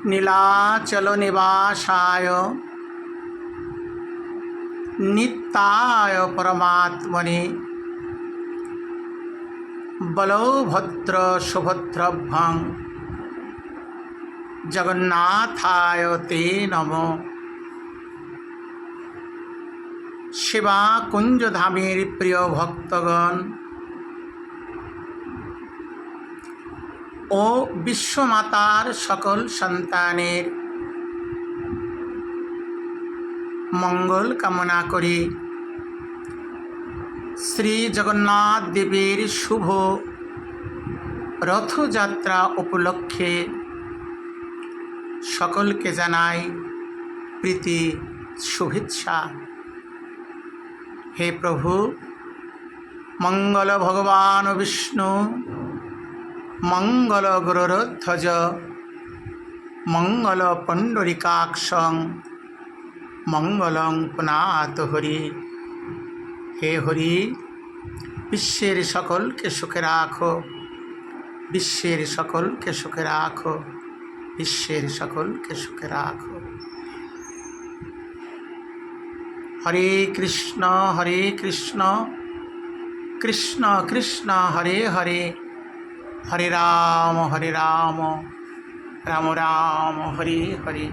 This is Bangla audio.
নীলাচল নিবাসায় নিত্যায় পরমাত্মনে বলভদ্র সুভদ্রভ্যং জগন্নাথায় তে নমো। সেবা কুঞ্জধামের প্রিয় ভক্তগণ ও বিশ্বমাতার সকল সন্তানের মঙ্গল কামনা করি শ্রী জগন্নাথ দেবের শুভ রথযাত্রা উপলক্ষে সকলকে জানাই প্রীতি শুভেচ্ছা। হে প্রভু, মঙ্গল ভগবান বিষ্ণু, মঙ্গল গরুরধ্বজ, মঙ্গল পুণ্ডরিকাক্ষং, মঙ্গলং পুনাত হরি। হে হরি, বিশ্বের সকলকে সুখে রাখো, বিশ্বের সকলকে সুখে রাখো, বিশ্বের সকলকে সুখে রাখো। হরে কৃষ্ণ কৃষ্ণ কৃষ্ণ হরে হরে, হরে রাম রাম রাম হরে হরে।